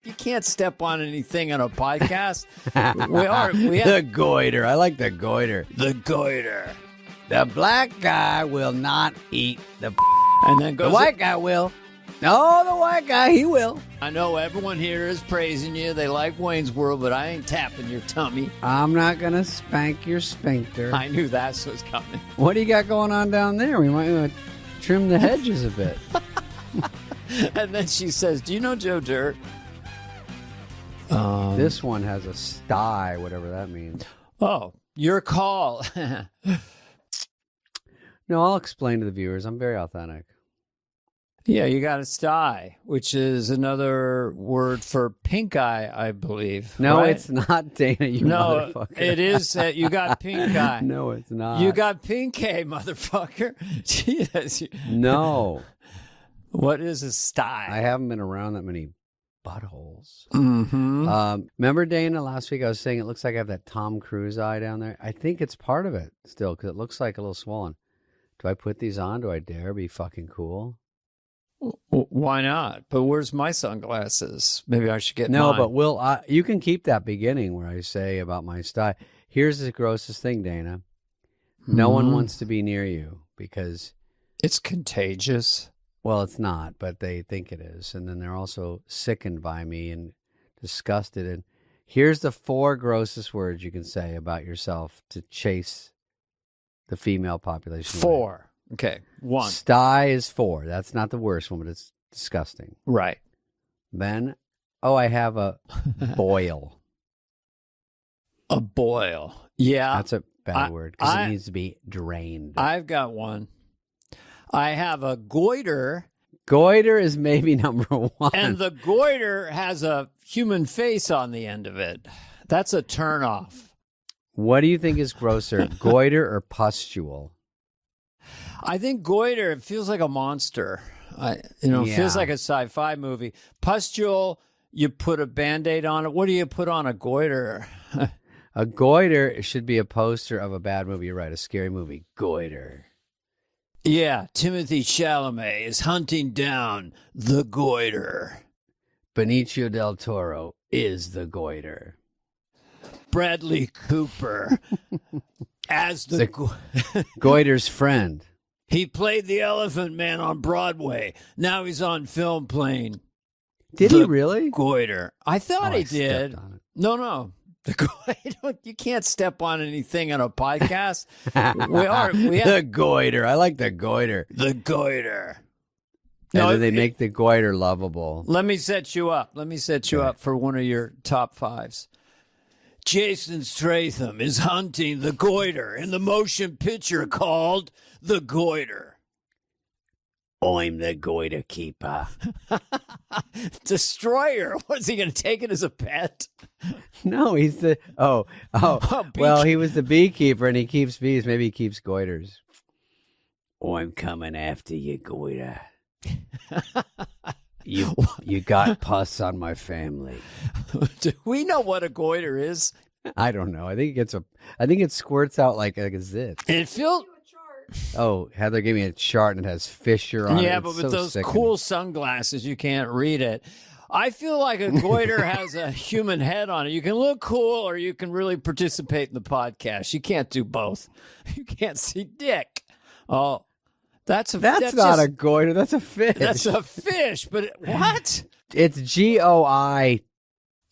You can't step on anything on a podcast. The goiter. I like the goiter. The goiter. The black guy will not eat the And then the white guy will. No, the white guy, he will. I know everyone here is praising you. They like Wayne's World, but I ain't tapping your tummy. I'm not going to spank your sphincter. I knew that was coming. What do you got going on down there? We might want to trim the hedges a bit. And then she says, do you know Joe Dirt? This one has a sty, whatever that means. Oh, your call. No, I'll explain to the viewers. I'm very authentic. Yeah, you got a sty, which is another word for pink eye, I believe. No, right? it's not, Dana, you motherfucker. It is that you got pink eye. No, it's not. You got pink eye, motherfucker. Jesus. No. What is a sty? I haven't been around that many buttholes. Mm-hmm. Remember, Dana, last week I was saying it looks like I have that Tom Cruise eye down there? I think it's part of it still because it looks like a little swollen. Do I put these on? Do I dare be fucking cool? Why not? But where's my sunglasses? Maybe I should get No, mine. but you can keep that beginning where I say about my style. Here's the grossest thing, Dana. No one wants to be near you because... It's contagious. Well, it's not, but they think it is. And then they're also sickened by me and disgusted. And here's the 4 grossest words you can say about yourself to chase the female population. 4. Okay. 1. Sty is 4. That's not the worst one, but it's disgusting. Right. Then, I have a boil. A boil. Yeah. That's a bad word because it needs to be drained. I've got one. I have a goiter. Goiter is maybe number 1. And the goiter has a human face on the end of it. That's a turnoff. What do you think is grosser, goiter or pustule? I think goiter, it feels like a monster. It feels like a sci-fi movie. Pustule, you put a Band-Aid on it. What do you put on a goiter? A goiter should be a poster of a bad movie. You're right, a scary movie. Goiter. Yeah, Timothy Chalamet is hunting down the goiter. Benicio del Toro is the goiter. Bradley Cooper as the goiter's friend. He played the Elephant Man on Broadway. Now he's on film playing. Did he really? Goiter. I thought he did. On it. No. The goiter. You can't step on anything on a podcast. The goiter. I like the goiter. The goiter. And then they make the goiter lovable. Let me set you up. Up for one of your top 5s. Jason Statham is hunting the goiter in the motion picture called The Goiter. I'm the goiter keeper. Destroyer. What is he going to take it as a pet? No, he's the... Well, he was the beekeeper and he keeps bees. Maybe he keeps goiters. I'm coming after you, goiter. You got pus on my family. Do we know what a goiter is? I don't know. I think it squirts out like a zit. It feels... Oh, Heather gave me a chart and it has Fisher on it. Yeah, but with those cool sunglasses, you can't read it. I feel like a goiter has a human head on it. You can look cool or you can really participate in the podcast. You can't do both. You can't see dick. Oh, that's not a goiter. That's a fish. That's a fish. But what? It's Goiter.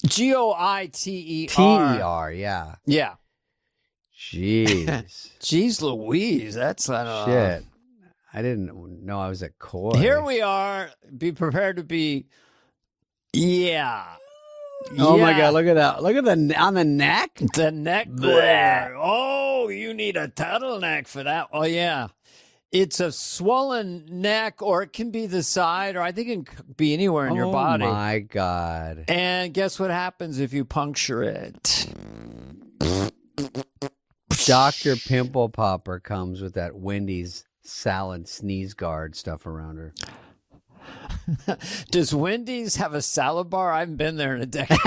Goiter. Yeah. Yeah. Jeez. Jeez Louise. That's not shit. I didn't know I was at Koi. Here we are. Be prepared to be. Yeah. Oh my God! Look at that! Look at on the neck. The neck goiter. Oh, you need a turtleneck for that. Oh yeah. It's a swollen neck, or it can be the side, or I think it can be anywhere in your body. Oh my God! And guess what happens if you puncture it? Dr. Pimple Popper comes with that Wendy's salad sneeze guard stuff around her. Does Wendy's have a salad bar? I haven't been there in a decade.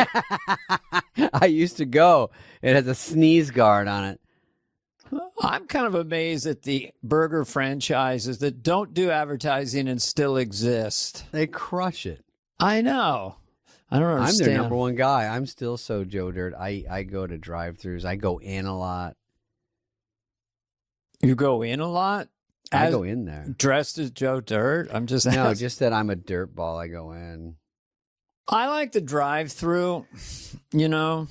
I used to go. It has a sneeze guard on it. I'm kind of amazed at the burger franchises that don't do advertising and still exist. They crush it. I know. I don't I'm understand. their number one guy. I'm still so Joe Dirt. I go to drive-thrus. I go in a lot. You go in a lot? I go in there. Dressed as Joe Dirt? I'm just No, just that I'm a dirt ball. I go in. I like the drive-through, you know.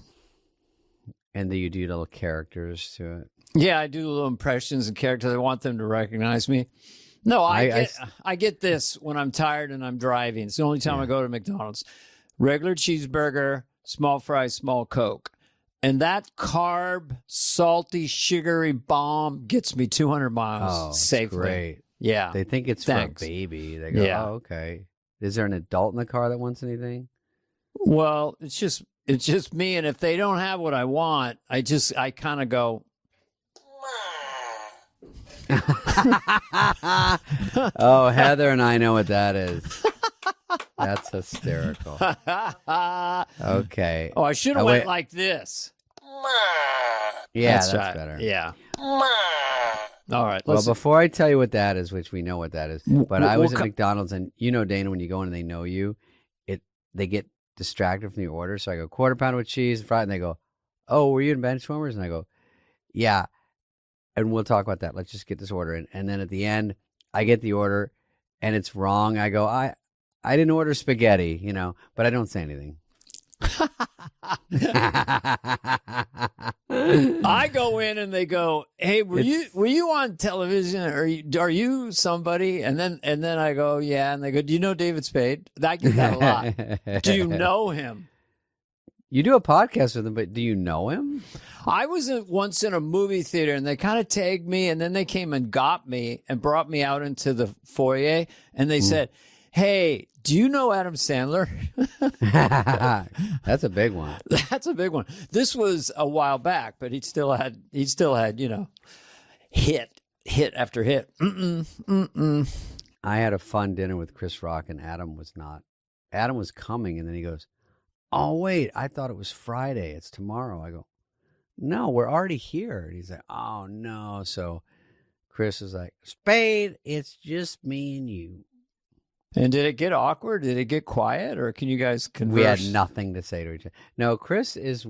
And then you do little characters to it. Yeah, I do little impressions and characters. I want them to recognize me. No, I get this when I'm tired and I'm driving. It's the only time I go to McDonald's. Regular cheeseburger, small fries, small Coke. And that carb, salty, sugary bomb gets me 200 miles safely. Great. Yeah. They think it's for a baby. They go, oh, okay. Is there an adult in the car that wants anything? Well, it's just me. And if they don't have what I want, I kind of go. Oh, Heather and I know what that is. That's hysterical. Okay. Oh, I should have went like this. Yeah, that's better. Yeah. All right. Well, before I tell you what that is, which we know what that is, but I was at McDonald's, and you know, Dana, when you go in and they know you, they get distracted from the order. So I go, quarter pounder with cheese, fried, and they go, oh, were you in Benchwarmers? And I go, yeah. And we'll talk about that. Let's just get this order in. And then at the end, I get the order, and it's wrong. I go, I didn't order spaghetti, you know, but I don't say anything. I go in and they go, hey, were you on television? Are you somebody? And then I go, yeah. And they go, do you know David Spade? I get that a lot. Do you know him? You do a podcast with him, but do you know him? I was once in a movie theater, and they kind of tagged me, and then they came and got me and brought me out into the foyer, and they said, hey, do you know Adam Sandler? That's a big one. That's a big one. This was a while back, but he still had, you know, hit after hit. I had a fun dinner with Chris Rock, and Adam was not. Adam was coming, and then he goes, oh, wait, I thought it was Friday. It's tomorrow. I go, no, we're already here. And he's like, oh, no. So Chris is like, Spade, it's just me and you. And did it get awkward? Did it get quiet? Or can you guys converse? We had nothing to say to each other. No, Chris is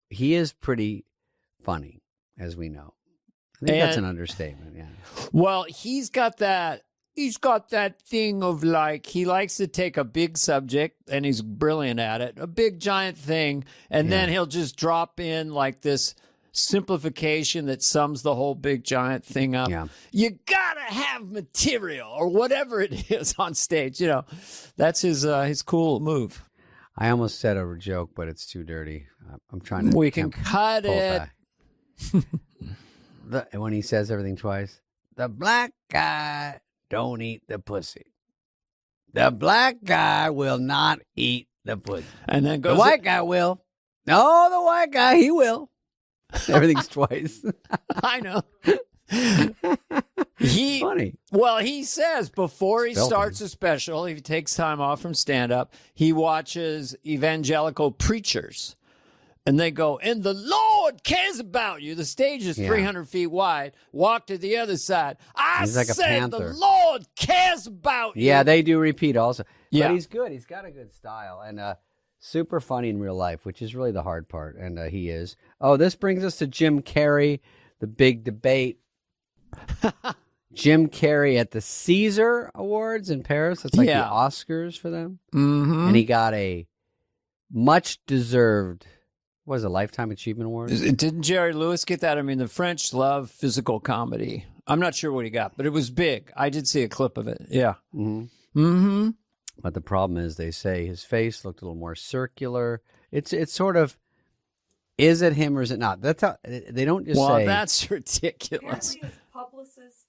he is pretty funny, as we know. I think that's an understatement, yeah. Well, he's got that thing of like, he likes to take a big subject, and he's brilliant at it, a big giant thing, and then he'll just drop in like this simplification that sums the whole big giant thing up. Yeah. You gotta have material or whatever it is on stage. You know, that's his cool move. I almost said a joke, but it's too dirty. I'm trying to. We can cut it. When he says everything twice, the black guy don't eat the pussy. The black guy will not eat the pussy. And then goes the white guy will. No, the white guy, he will. Everything's twice. I know. Funny. Well, he says before he starts a special, if he takes time off from stand-up, he watches evangelical preachers. And they go, and the Lord cares about you. The stage is 300 feet wide. Walk to the other side. He's like said the Lord cares about you. Yeah, they do repeat also. Yeah. But he's good. He's got a good style. And super funny in real life, which is really the hard part. And he is. Oh, this brings us to Jim Carrey, the big debate. Jim Carrey at the Caesar Awards in Paris. It's like the Oscars for them. Mm-hmm. And he got a much-deserved... What was it, Lifetime Achievement Award? Didn't Jerry Lewis get that? I mean, the French love physical comedy. I'm not sure what he got, but it was big. I did see a clip of it. Yeah. Mm-hmm. Mm-hmm. But the problem is they say his face looked a little more circular. It's sort of, is it him or is it not? That's how, they don't just say. Well, that's ridiculous. Apparently his publicist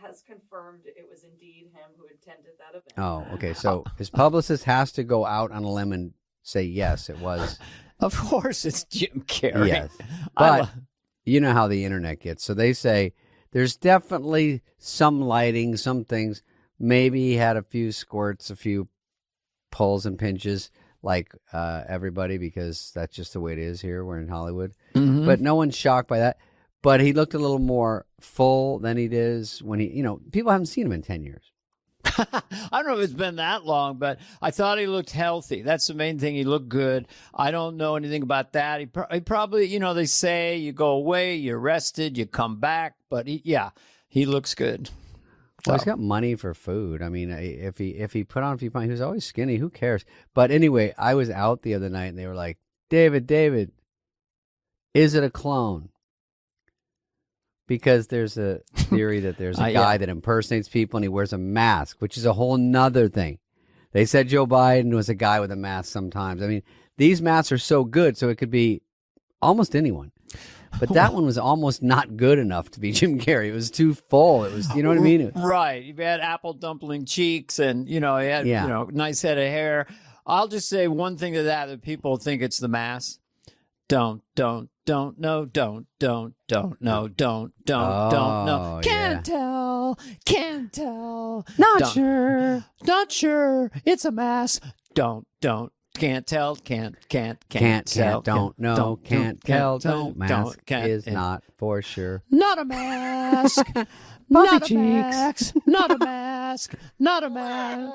has confirmed it was indeed him who attended that event. Oh, okay. So his publicist has to go out on a limb and say, yes, it was. Of course, it's Jim Carrey. Yes, but you know how the internet gets. So they say there's definitely some lighting, some things. Maybe he had a few squirts, a few pulls and pinches, like everybody, because that's just the way it is here. We're in Hollywood. Mm-hmm. But no one's shocked by that. But he looked a little more full than he is when he, people haven't seen him in 10 years. I don't know if it's been that long, but I thought he looked healthy. That's the main thing. He looked good. I don't know anything about that. He probably, they say you go away, you're rested, you come back. But he looks good. Well, he's got money for food. I mean, if he put on a few pounds, he was always skinny. Who cares? But anyway, I was out the other night, and they were like, David, is it a clone? Because there's a theory that there's a guy that impersonates people and he wears a mask, which is a whole nother thing. They said Joe Biden was a guy with a mask sometimes. I mean, these masks are so good, so it could be almost anyone. But that one was almost not good enough to be Jim Carrey. It was too full. It was, you know what I mean? Right. He had apple dumpling cheeks and, he had, nice head of hair. I'll just say one thing to that people think it's the mask. Don't know. Can't tell. Not sure. It's a mask. Can't tell. Can't tell. Don't know. Can't tell. Don't. Mask is not for sure. Not a mask. Bumpy cheeks. Not a mask. Not a mask.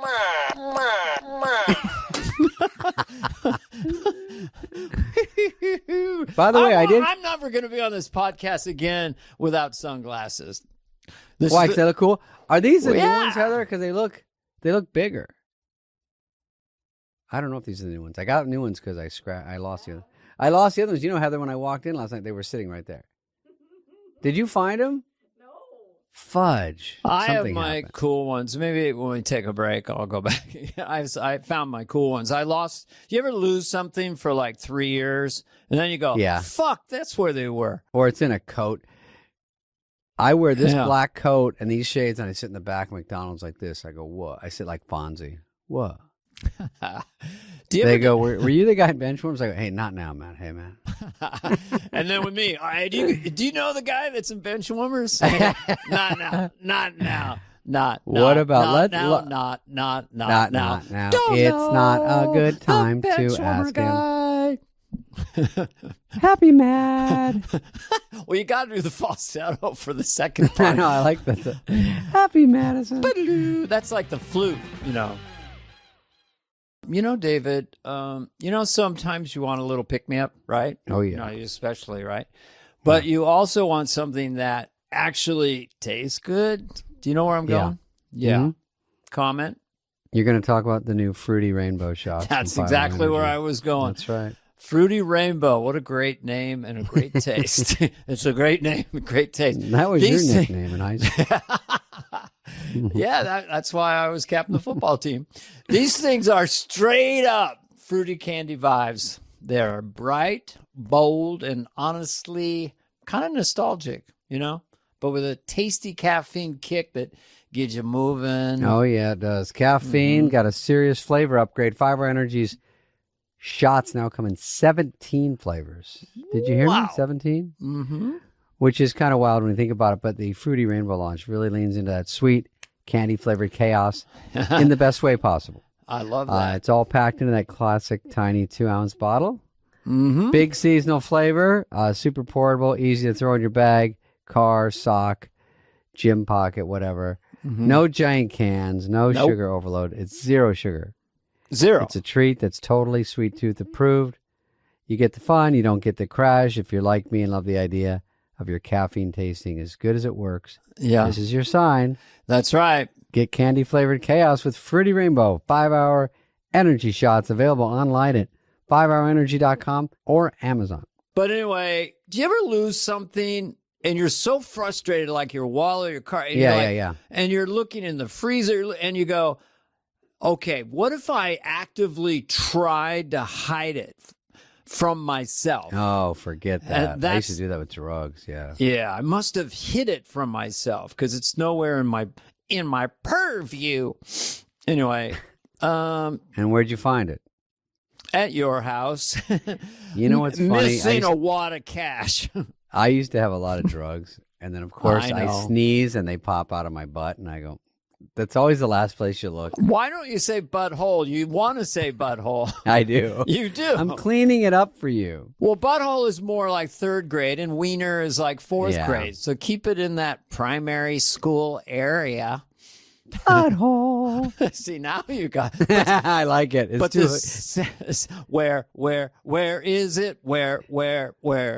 By the way, I'm never going to be on this podcast again without sunglasses. Why? Because they look cool. Are these the new ones, Heather? Because they look bigger. I don't know if these are the new ones. I got new ones because I lost the other. I lost the other ones. Heather, when I walked in last night, they were sitting right there. Did you find them? Fudge. I have my cool ones. Maybe when we take a break, I'll go back. I found my cool ones. Do you ever lose something for like 3 years? And then you go, fuck, that's where they were. Or it's in a coat. I wear this black coat and these shades, and I sit in the back of McDonald's like this. I go, what? I sit like Fonzie. What? They go, were you the guy in Benchwarmers? I go, hey, not now, man. Hey, man. And then with me, do you know the guy that's in Benchwarmers? Not now. Not now. Not what about now. Not now. It's not a good time to ask guy. him. Happy mad. Well, you got to do the falsetto for the second part. I know. I like that. Happy Madison. That's like the flute, David, sometimes you want a little pick-me-up, right? Oh, yeah. Especially, right? But you also want something that actually tastes good. Do you know where I'm going? Yeah. Mm-hmm. Comment? You're going to talk about the new Fruity Rainbow shots. That's exactly where I was going. That's right. Fruity Rainbow. What a great name and a great taste. It's a great name, great taste. That was your nickname in high school. Yeah, that's why I was captain of the football team. These things are straight up fruity candy vibes. They're bright, bold, and honestly kind of nostalgic, but with a tasty caffeine kick that gets you moving. Oh, yeah, it does. Caffeine, got a serious flavor upgrade. 5 Hour Energy's shots now come in 17 flavors. Did you hear me? 17? Mm-hmm. Which is kind of wild when you think about it, but the Fruity Rainbow launch really leans into that sweet, candy-flavored chaos in the best way possible. I love that. It's all packed into that classic tiny 2-ounce bottle. Mm-hmm. Big seasonal flavor, super portable, easy to throw in your bag, car, sock, gym pocket, whatever. Mm-hmm. No giant cans, no sugar overload. It's zero sugar. Zero. It's a treat that's totally sweet tooth approved. You get the fun, you don't get the crash. If you're like me and love the idea of your caffeine tasting as good as it works, this is your sign. That's right. Get candy-flavored chaos with Fruity Rainbow 5-Hour Energy shots available online at 5hourenergy.com or Amazon. But anyway, do you ever lose something and you're so frustrated, like your wallet or your car? And and you're looking in the freezer and you go, okay, what if I actively tried to hide it from myself? Oh, forget that. I used to do that with drugs, Yeah, I must have hid it from myself because it's nowhere in my purview. Anyway. And where'd you find it? At your house. You know what's funny? Missing a wad of cash. I used to have a lot of drugs, and then, of course, I sneeze, and they pop out of my butt, and I go, that's always the last place you look. Why don't you say butthole? You want to say butthole. I do. You do. I'm cleaning it up for you. Well, butthole is more like 3rd grade, and wiener is like 4th grade. So keep it in that primary school area. Butthole. See, now you got. I like it. It's But too, this says, where is it? Where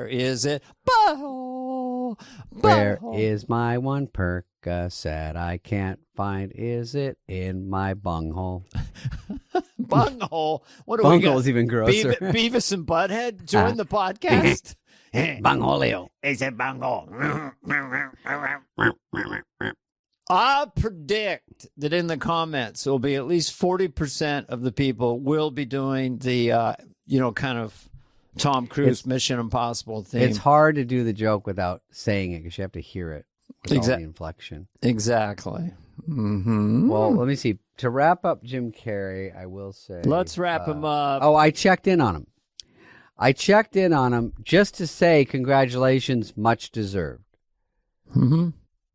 is it? Butthole. where Butthole. is my one Percocet? I can't find. Is it in my bunghole? Bunghole? What do we got? Bunghole's even grosser. Beavis and Butthead join the podcast. Bungholeo. It's a bunghole. I predict that in the comments, there will be at least 40% of the people will be doing the, kind of Tom Cruise Mission Impossible theme. It's hard to do the joke without saying it because you have to hear it with all the inflection. Exactly. Mm-hmm. Well, let me see. To wrap up Jim Carrey, I will say. Let's wrap him up. Oh, I checked in on him. I checked in on him just to say congratulations, much deserved. Mm-hmm.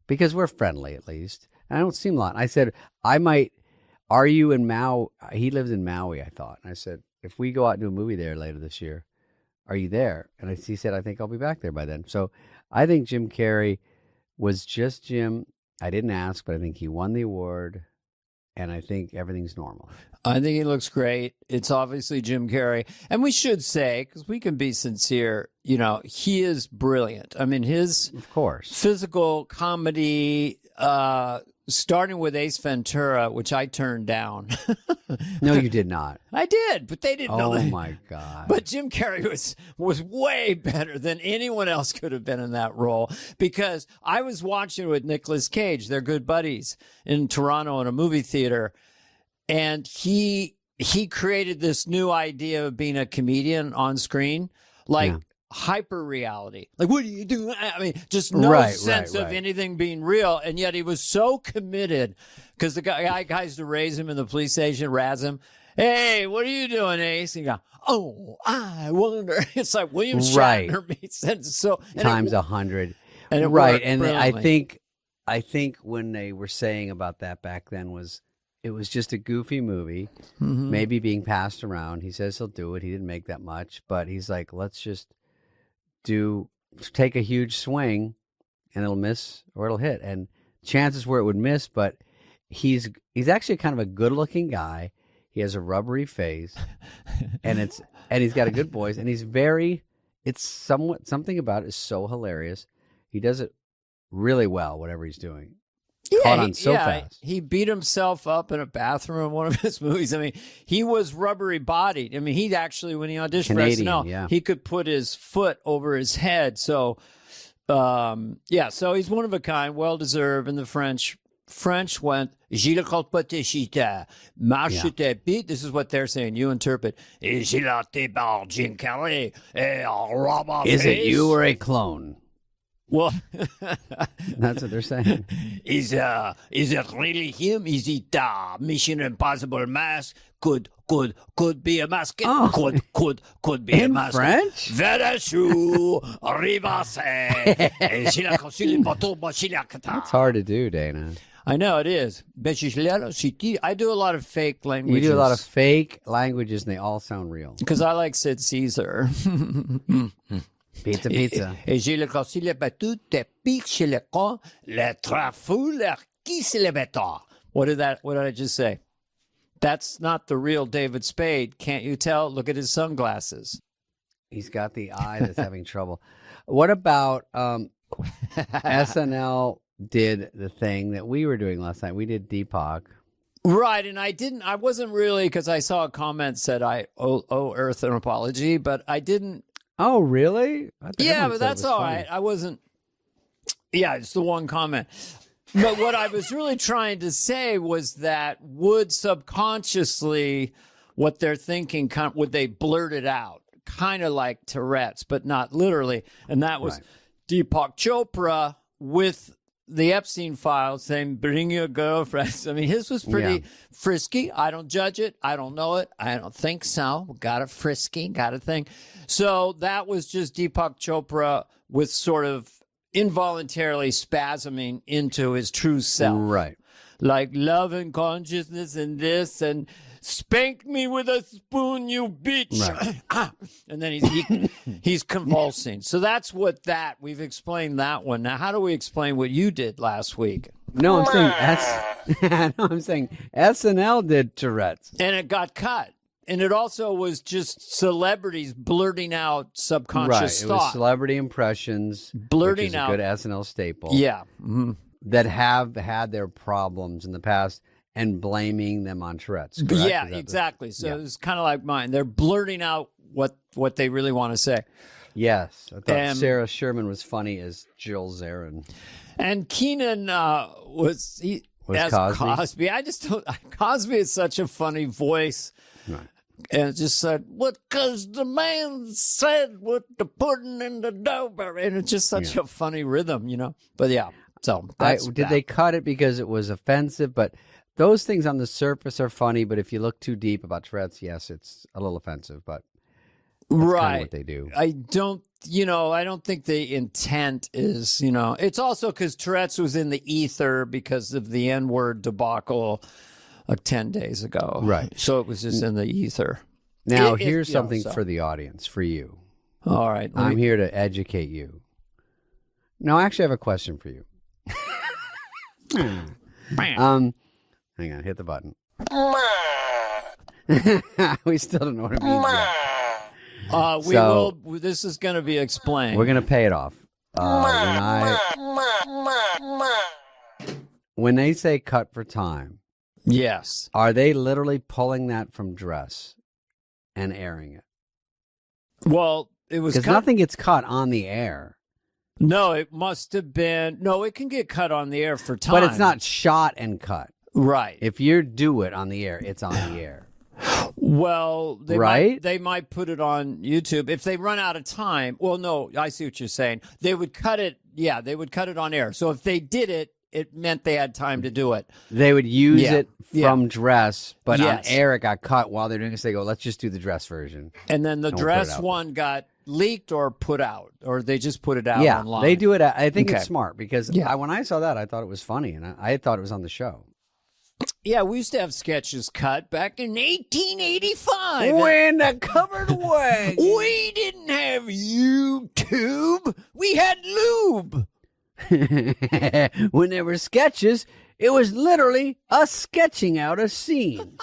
Because we're friendly, at least. And I don't seem a lot. I said, are you in Maui? He lives in Maui, I thought. And I said, if we go out and do a movie there later this year, are you there? And he said, I think I'll be back there by then. So I think Jim Carrey was just Jim. I didn't ask, but I think he won the award. And I think everything's normal. I think he looks great. It's obviously Jim Carrey. And we should say, because we can be sincere, he is brilliant. I mean, his of course physical comedy, starting with Ace Ventura, which I turned down. No, you did not. I did, but they didn't know that. Oh, my God. But Jim Carrey was way better than anyone else could have been in that role, because I was watching with Nicolas Cage. They're good buddies in Toronto in a movie theater. And he created this new idea of being a comedian on screen, like hyper reality. Like, what are you doing? I mean, just no sense of anything being real. And yet he was so committed, because the guy tries to raise him in the police station, razz him. Hey, what are you doing, Ace? And you go, oh, I wonder. It's like William Shatner meets. And so times 100. And And I think when they were saying about that back then it was just a goofy movie, maybe being passed around. He says he'll do it. He didn't make that much, but he's like, let's just take a huge swing, and it'll miss or it'll hit. And chances were it would miss, but he's actually kind of a good-looking guy. He has a rubbery face, and he's got a good voice, and something about it is so hilarious. He does it really well, whatever he's doing. Caught on so fast. He beat himself up in a bathroom in one of his movies. I mean, he was rubbery bodied. I mean, he actually, when he auditioned for SNL, he could put his foot over his head. So, so he's one of a kind, well deserved. And the French went, This is what they're saying. You interpret. Is it you or a clone? Well, that's what they're saying. Is it really him? Is it Mission Impossible mask? Could be a mask. Could be a mask. French? That's hard to do, Dana. I know it is. I do a lot of fake languages. You do a lot of fake languages, and they all sound real. Because I like Sid Caesar. Pizza. Et j'ai le conseil battu te pique chez le con, le trafouleur qui se le bêta. What did I just say? That's not the real David Spade. Can't you tell? Look at his sunglasses. He's got the eye that's having trouble. What about SNL did the thing that we were doing last night? We did Deepak. Right, and I wasn't really, because I saw a comment said I owe Earth an apology, but I didn't. Oh, really? Yeah, but that's all right. I wasn't. Yeah, it's the one comment. But what I was really trying to say was that would subconsciously, what they're thinking, would they blurt it out? Kind of like Tourette's, but not literally. And that was Deepak Chopra with the Epstein files saying, bring your girlfriends. I mean, his was pretty frisky. I don't judge it. I don't know it. I don't think so. Got a frisky, got a thing. So that was just Deepak Chopra with sort of involuntarily spasming into his true self. Right. Like love and consciousness and this and spank me with a spoon, you bitch. Right. And then he's convulsing. So that's we've explained that one. Now, how do we explain what you did last week? No, I'm saying no, I'm saying SNL did Tourette's. And it got cut. And it also was just celebrities blurting out subconscious Right, it thought. was celebrity impressions, Blurting which is out. a good SNL staple. Yeah. Mm-hmm. That have had their problems in the past and blaming them on Tourette's. Correct? Yeah, exactly. So yeah. it's kind of like mine. They're blurting out what they really want to say. Yes. I thought Sarah Sherman was funny as Jill Zarin. And Keenan was as Cosby. I just don't. Cosby is such a funny voice. Right. And it just said, because the man said with the pudding in the dough. And it's just such a funny rhythm, you know. But yeah, so did they cut it because it was offensive? But those things on the surface are funny. But if you look too deep about Tourette's, yes, it's a little offensive. But that's kind of what they do. I don't think the intent is, it's also because Tourette's was in the ether because of the N-word debacle 10 days ago. Right. So it was just in the ether. Now, here's something for the audience, for you. All right. I'm here to educate you. No, actually, I have a question for you. Hang on, hit the button. We still don't know what it means yet. This is going to be explained. We're going to pay it off. When they say cut for time, yes. Are they literally pulling that from Dress and airing it? Well, it was because nothing gets cut on the air. No, it must have been. No, it can get cut on the air for time. But it's not shot and cut. Right. If you do it on the air, it's on the air. Well, they might put it on YouTube if they run out of time. Well, no, I see what you're saying. They would cut it. Yeah, they would cut it on air. So if they did it, it meant they had time to do it. They would use it from Dress, but on air it got cut while they're doing this. They go, let's just do the Dress version. And then the Dress one got leaked or put out, or they just put it out online. They do it. I think it's smart because when I saw that, I thought it was funny, and I thought it was on the show. Yeah, we used to have sketches cut back in 1885. When the covered way. We didn't have YouTube. We had lube. When there were sketches, it was literally us sketching out a scene.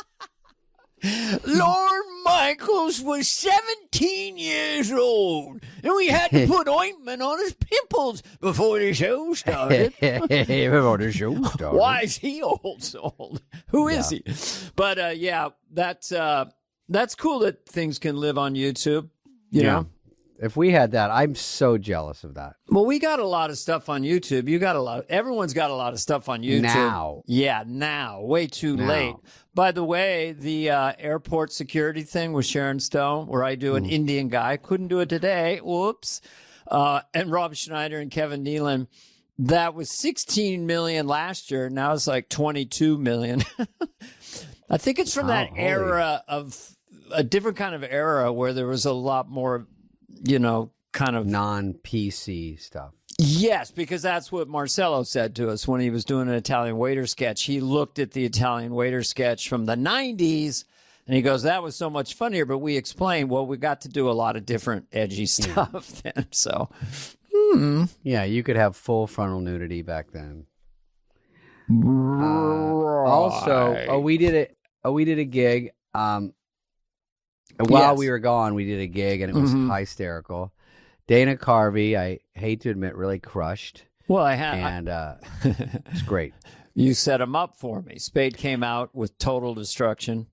Lorne Michaels was 17 years old, and we had to put ointment on his pimples before the show started. Why is he old? So old? Who is he? But that's cool that things can live on YouTube. You know. If we had that, I'm so jealous of that. Well, we got a lot of stuff on YouTube. You got a lot. Everyone's got a lot of stuff on YouTube now. Yeah, now. Way too late. By the way, the airport security thing with Sharon Stone, where I do an Indian guy, couldn't do it today. Whoops. And Rob Schneider and Kevin Nealon. That was 16 million last year. Now it's like 22 million. I think it's from that era of a different kind of era where there was a lot more, kind of non-PC stuff. Yes, because that's what Marcello said to us when he was doing an Italian waiter sketch. He looked at the Italian waiter sketch from the 90s, and he goes, that was so much funnier. But we explained, well, we got to do a lot of different edgy stuff then. So, yeah, you could have full frontal nudity back then. Right. Also, we did a gig. While we were gone, we did a gig, and it was hysterical. Dana Carvey, I hate to admit, really crushed. Well, I had. And it's great. You set him up for me. Spade came out with total destruction.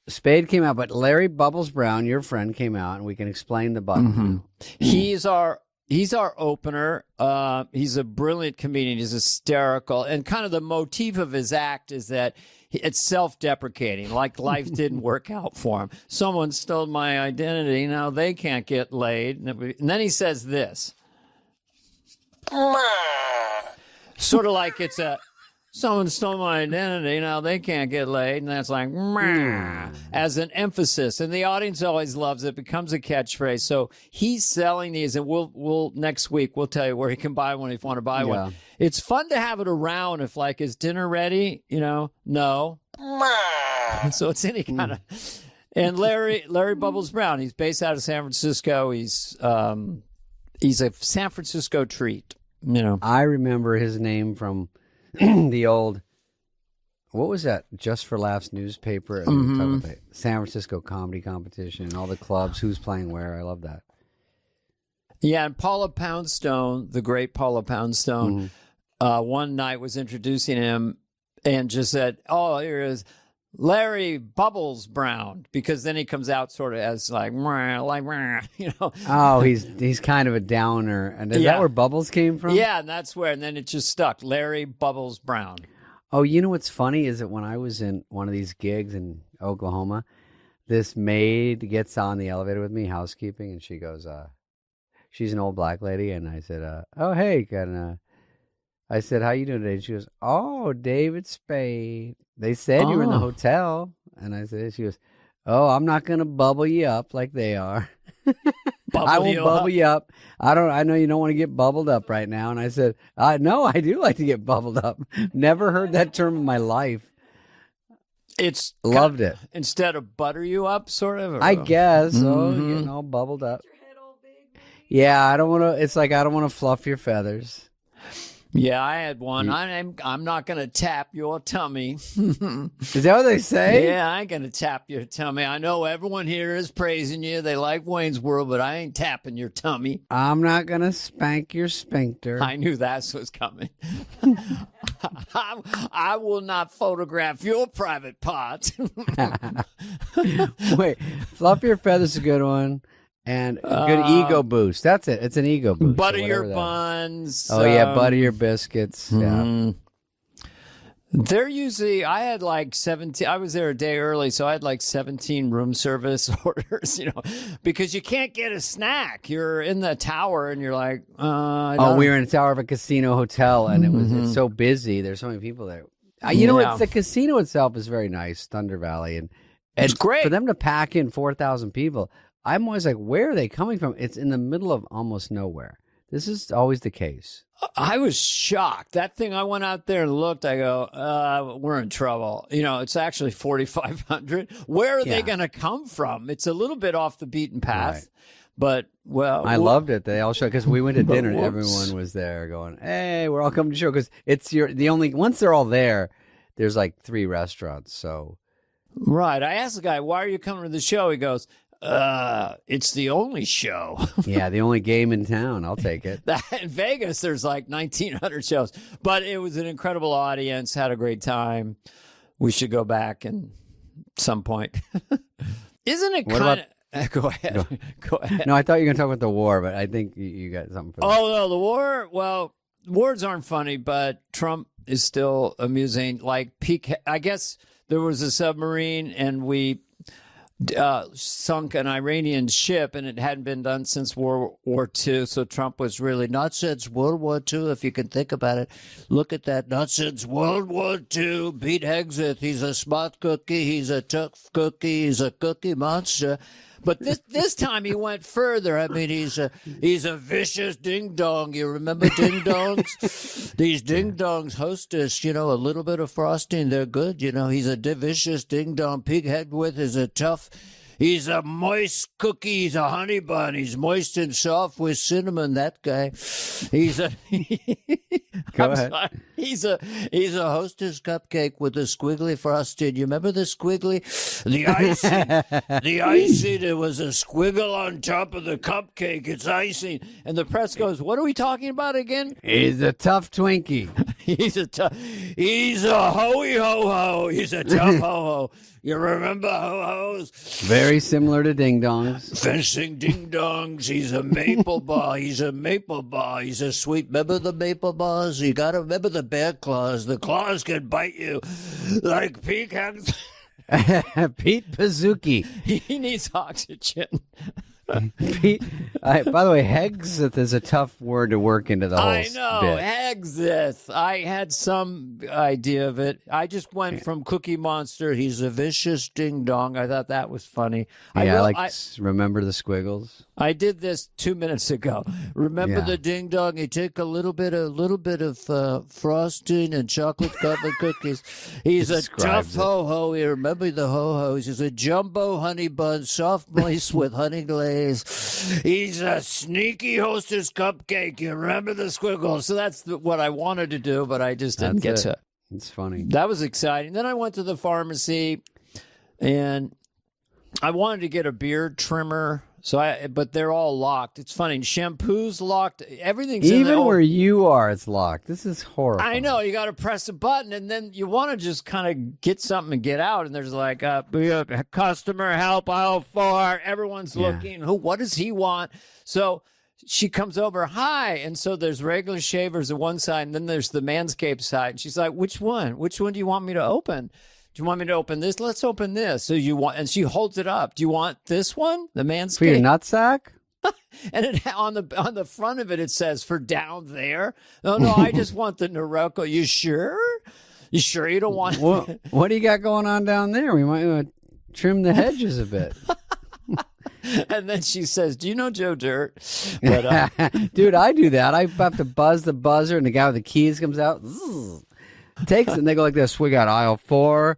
Spade came out, but Larry Bubbles Brown, your friend, came out, and we can explain the button. He's our opener. He's a brilliant comedian. He's hysterical. And kind of the motif of his act is that it's self-deprecating, like life didn't work out for him. Someone stole my identity. Now they can't get laid. And then he says this. Sort of like someone stole my identity. Now they can't get laid. And that's like, as an emphasis. And the audience always loves it. It becomes a catchphrase. So he's selling these, and we'll next week, we'll tell you where he can buy one if you want to buy one. It's fun to have it around if, like, is dinner ready? No. So it's any kind of. And Larry Bubbles Brown, he's based out of San Francisco. He's a San Francisco treat. I remember his name from the old, what was that? Just for Laughs newspaper. Talking about the San Francisco comedy competition and all the clubs, who's playing where. I love that. Yeah, and Paula Poundstone, the great Paula Poundstone, one night was introducing him and just said, "Oh, here is Larry Bubbles Brown," because then he comes out sort of as like, you know. Oh, he's kind of a downer. And is that where Bubbles came from? Yeah, and that's where, and then it just stuck. Larry Bubbles Brown. Oh, you know what's funny is that when I was in one of these gigs in Oklahoma, this maid gets on the elevator with me, housekeeping, and she goes, she's an old black lady, and I said, "Oh, hey," and I said, "How you doing today?" And she goes, "Oh, David Spade. They said you were in the hotel." And I said, she goes, "Oh, I'm not going to bubble you up like they are." I won't bubble you up. I know you don't want to get bubbled up right now. And I said, no, I do like to get bubbled up. Never heard that term in my life. It's loved it. Instead of butter you up, sort of? I guess. Bubbled up. Yeah, I don't want to. It's like I don't want to fluff your feathers. Yeah, I had one. I'm not going to tap your tummy. Is that what they say? Yeah, I ain't going to tap your tummy. I know everyone here is praising you. They like Wayne's World, but I ain't tapping your tummy. I'm not going to spank your sphincter. I knew that was coming. I will not photograph your private part. Wait, fluff your feathers is a good one. And a good ego boost. That's it. It's an ego boost. Butter your buns. Oh, yeah. Butter your biscuits. Yeah. They're usually, I had like 17, I was there a day early, so I had like 17 room service orders, because you can't get a snack. You're in the tower and you're like, we were in the tower of a casino hotel and it's so busy. There's so many people there. It's the casino itself is very nice, Thunder Valley. And it's great. For them to pack in 4,000 people, I'm always like, where are they coming from? It's in the middle of almost nowhere. This is always the case. I was shocked. That thing, I went out there and looked. I go, we're in trouble. It's actually 4,500. Where are they going to come from? It's a little bit off the beaten path. Right. But, I loved it. They all showed, because we went to dinner and everyone was there going, hey, we're all coming to show. Because once they're all there, there's like 3 restaurants. So. Right. I asked the guy, why are you coming to the show? He goes, it's the only show. Yeah, the only game in town. I'll take it. In Vegas, there's like 1,900 shows. But it was an incredible audience. Had a great time. We should go back and some point. Isn't it kind of... Go ahead. Go ahead. No, I thought you were going to talk about the war, but I think you got something for that. Oh, no, the war? Well, wars aren't funny, but Trump is still amusing. Like, I guess there was a submarine and we... sunk an Iranian ship, and it hadn't been done since World War II. So Trump was really, not since World War II, if you can think about it. Look at that. Not since World War II. Pete Hegseth, he's a smart cookie. He's a tough cookie. He's a cookie monster. But this time he went further. I mean, he's a vicious ding dong. You remember ding dongs? These ding dongs hostess, a little bit of frosting. They're good. He's a vicious ding dong. Pig Hegseth is a tough. He's a moist cookie. He's a honey bun. He's moist and soft with cinnamon. That guy. He's a. Go ahead. Sorry. He's a Hostess cupcake with a squiggly frosting. You remember the squiggly, the icing, the icing. There was a squiggle on top of the cupcake. It's icing, and the press goes, "What are we talking about again?" He's a tough Twinkie. He's a hoey ho ho. He's a tough ho ho. You remember ho-hos? Very similar to ding-dongs. Fencing ding-dongs. He's a maple bar. He's a maple bar. He's a sweet. Remember the maple bars? You got to remember the bear claws. The claws can bite you like peacocks. Pete Pazuki. He needs oxygen. Pete, by the way, Hegseth is a tough word to work into the whole I know, bit. Hegseth. I had some idea of it. I just went from Cookie Monster. He's a vicious ding-dong. I thought that was funny. Yeah, remember the squiggles? I did this 2 minutes ago. Remember the ding-dong? You take a little bit of frosting and chocolate-covered cookies. He's a tough ho-ho. You remember the ho-hos. He's a jumbo honey bun, soft moist with honey glaze. he's a sneaky Hostess cupcake. You remember the squiggle? So that's what I wanted to do, but I just didn't get to it. It's funny. That was exciting. Then I went to the pharmacy, and I wanted to get a beard trimmer. But they're all locked. It's funny. Shampoo's locked. Everything's in Even where you are, it's locked. This is horrible. I know. You got to press a button, and then you want to just kind of get something and get out. And there's like customer help aisle 4. Everyone's looking. What does he want? So she comes over. Hi. And so there's regular shavers on one side, and then there's the Manscaped side. And she's like, which one? Which one do you want me to open? Do you want me to open this? Let's open this. So you want, and she holds it up. Do you want this one? The Manscaped? For your nutsack? And on the front of it, it says for down there. No, I just want the Norelco. You sure? You sure you don't want what do you got going on down there? We might want to trim the hedges a bit. And then she says, do you know Joe Dirt? But, dude, I do that. I have to buzz the buzzer, and the guy with the keys comes out. Takes it, and they go like this. We got aisle 4.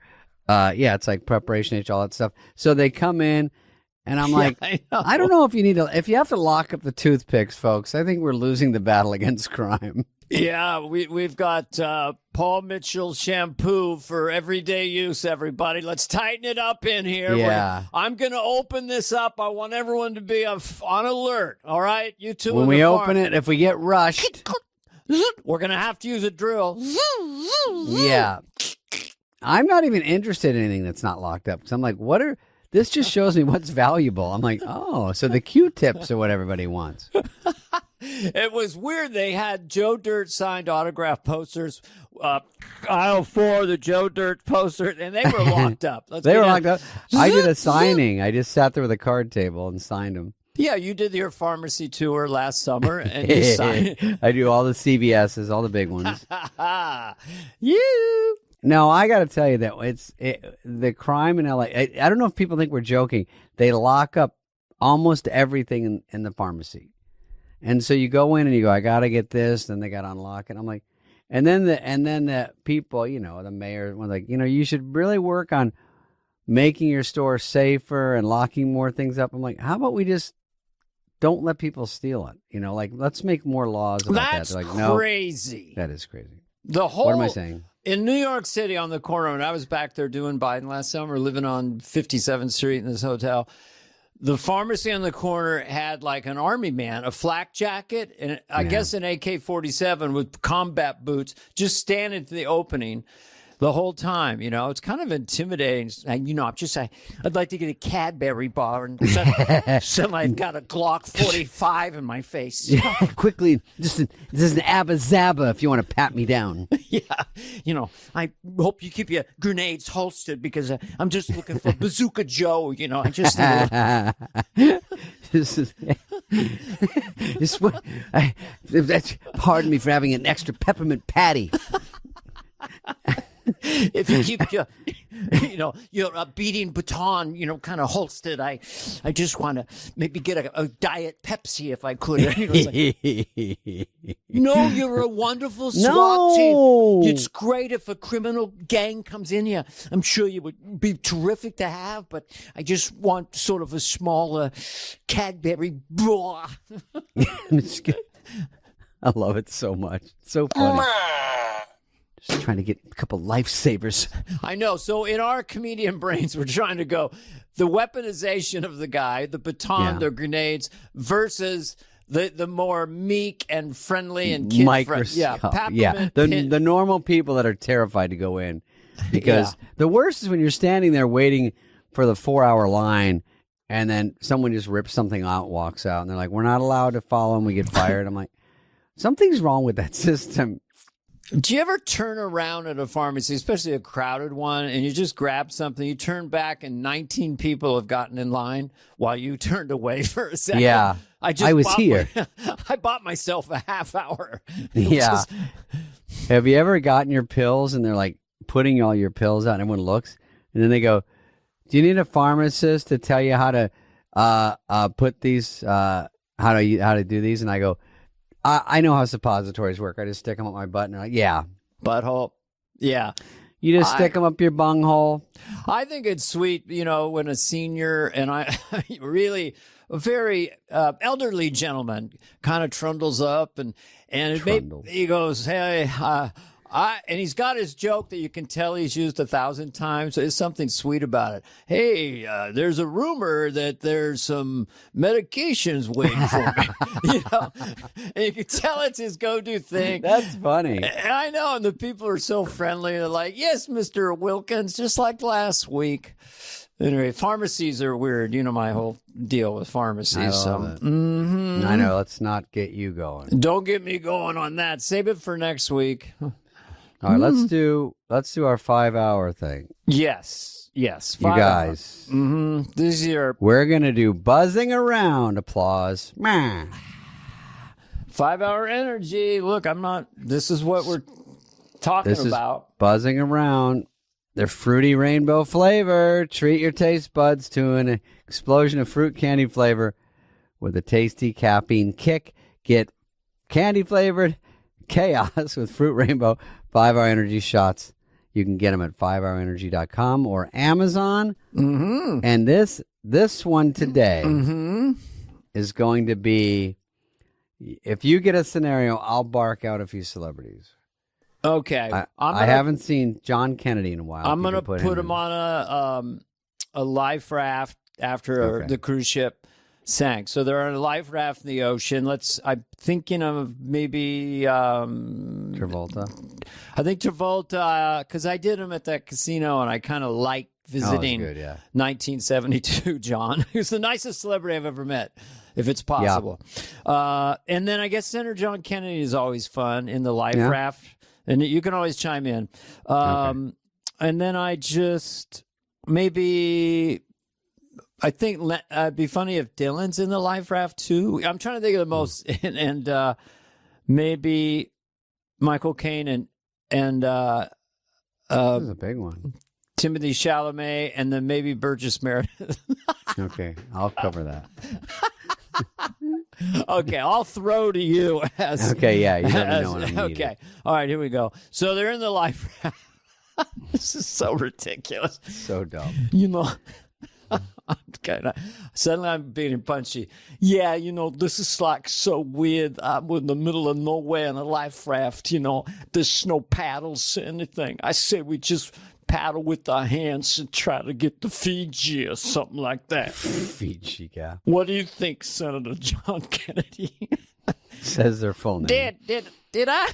It's like preparation H, all that stuff. So they come in, and I'm like, I don't know if you have to lock up the toothpicks, folks. I think we're losing the battle against crime. Yeah, we've got Paul Mitchell shampoo for everyday use, everybody. Let's tighten it up in here. Yeah. I'm going to open this up. I want everyone to be on alert, all right? You two. When we open it, if we get rushed, we're going to have to use a drill. Yeah. I'm not even interested in anything that's not locked up. So I'm like, this just shows me what's valuable. I'm like, oh, so the Q-tips are what everybody wants. It was weird. They had Joe Dirt signed autograph posters, aisle 4, the Joe Dirt poster, and they were locked up. They were locked up. I did a signing. I just sat there with a card table and signed them. Yeah, you did your pharmacy tour last summer, and you signed. I do all the CVSs, all the big ones. You. No, I got to tell you that the crime in LA. I don't know if people think we're joking. They lock up almost everything in the pharmacy, and so you go in and you go, I got to get this. Then they got to unlock it. I'm like, and then the people, the mayor was like, you should really work on making your store safer and locking more things up. I'm like, how about we just don't let people steal it? Like, let's make more laws about that. That's like, crazy. No, that is crazy. What am I saying? In New York City on the corner, when I was back there doing Biden last summer, living on 57th Street in this hotel, the pharmacy on the corner had like an army man, a flak jacket, and I guess an AK-47 with combat boots, just standing at the opening the whole time. It's kind of intimidating. And, I'd like to get a Cadbury bar, and somebody's got a Glock 45 in my face. Yeah, quickly, this is an Abba Zaba if you want to pat me down. Yeah. I hope you keep your grenades holstered because I'm just looking for Bazooka Joe. I just. Pardon me for having an extra peppermint patty. If you keep your beating baton, kind of holstered, I just want to maybe get a diet Pepsi if I could. No, you're a wonderful SWAT team. It's great if a criminal gang comes in here. I'm sure you would be terrific to have, but I just want sort of a smaller Cadbury. I love it so much. It's so funny. Just trying to get a couple lifesavers. I know. So in our comedian brains, we're trying to go the weaponization of the guy, the baton, the grenades, versus the more meek and friendly and kid friendly. The normal people that are terrified to go in. Because the worst is when you're standing there waiting for the 4-hour line, and then someone just rips something out, walks out, and they're like, we're not allowed to follow them, we get fired. I'm like, something's wrong with that system. Do you ever turn around at a pharmacy, especially a crowded one, and you just grab something, you turn back and 19 people have gotten in line while you turned away for a second? Yeah. I was here. I bought myself a half hour. Yeah. Have you ever gotten your pills and they're like putting all your pills out and everyone looks and then they go, do you need a pharmacist to tell you how to put these, how to do these? And I go, I know how suppositories work. I just stick them up my butt and they're like, yeah. Butthole. Yeah. You just stick them up your bunghole. I think it's sweet, when a senior, and I really, a very elderly gentleman, kind of trundles up and he goes, "Hey, and he's got his joke that you can tell he's used 1,000 times. So there's something sweet about it. Hey, there's a rumor that there's some medications waiting for me." You know, and you can tell it's his go-to thing. That's funny. And I know, and the people are so friendly. They're like, "Yes, Mr. Wilkins, just like last week." Anyway, pharmacies are weird. You know my whole deal with pharmacies. I love it. I know. Let's not get you going. Don't get me going on that. Save it for next week. All right, let's do our 5-hour thing. Yes. You 5 guys. hours. This is your We're gonna do buzzing around. Applause. 5-hour energy. Look, this is what we're talking about. Is buzzing around. They're fruity rainbow flavor. Treat your taste buds to an explosion of fruit candy flavor with a tasty caffeine kick. Get candy flavored chaos with fruit rainbow 5-hour energy shots. You can get them at 5hourenergy.com or Amazon. Mm-hmm. And this one today is going to be, if you get a scenario, I'll bark out a few celebrities. Okay. I haven't seen John Kennedy in a while. I'm going to put him on a life raft after the cruise ship sank. So they're on a life raft in the ocean. I'm thinking of maybe Travolta. I think Travolta, because I did him at that casino, and I kind of like visiting 1972 John, who's the nicest celebrity I've ever met, if it's possible. Yeah. And then I guess Senator John Kennedy is always fun in the life raft, and you can always chime in. And then I just I think it'd be funny if Dylan's in the life raft too. I'm trying to think of the most, and maybe Michael Caine and this is a big one. Timothy Chalamet, and then maybe Burgess Meredith. Okay, I'll cover that. Okay, I'll throw to you as. Okay, yeah, you let me know when I'm needed. Okay, all right, here we go. So they're in the life raft. This is so ridiculous. So dumb. You know. Suddenly I'm being punchy. Yeah, this is like so weird. I'm in the middle of nowhere in a life raft, there's no paddles or anything. I say we just paddle with our hands and try to get to Fiji or something like that. Fiji, yeah. What do you think, Senator John Kennedy? Says their full name. Did I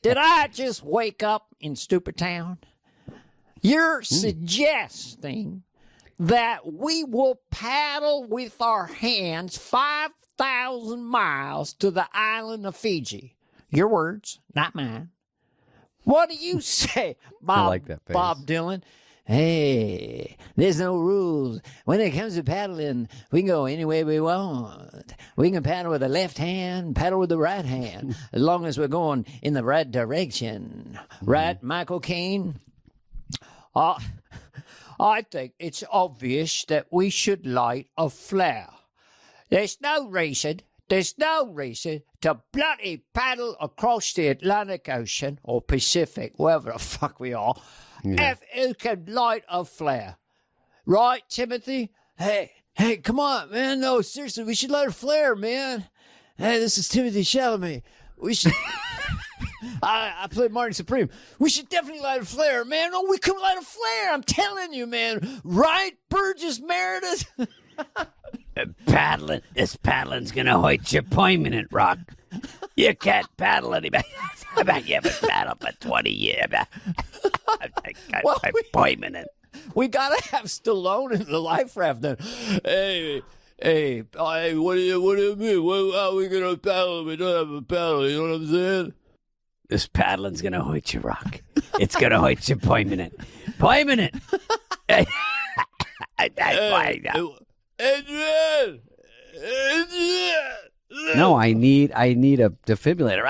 did I just wake up in Stupid Town? You're suggesting that we will paddle with our hands 5,000 miles to the island of Fiji. Your words, not mine. What do you say, Bob, I like that face. Bob Dylan? Hey, there's no rules. When it comes to paddling, we can go any way we want. We can paddle with the left hand, paddle with the right hand, as long as we're going in the right direction. Right, Michael Caine? I think it's obvious that we should light a flare. There's no reason to bloody paddle across the Atlantic Ocean or Pacific, wherever the fuck we are, if you can light a flare. Right, Timothy? Hey, come on, man. No, seriously, we should light a flare, man. Hey, this is Timothy Chalamet. We should... I played Marty Supreme. We should definitely light a flare, man. Oh, we could light a flare. I'm telling you, man. Right, Burgess Meredith? This paddling's gonna hurt your permanent, Rock. You can't paddle anymore. I bet you haven't paddled for 20 years. I'm permanent. We gotta have Stallone in the life raft then. Hey, what do you mean? How are we gonna paddle if we don't have a paddle? You know what I'm saying? This paddling's gonna hurt you, Rock. It's gonna hurt you permanent. Permanent. Adrian! No, I need a defibrillator.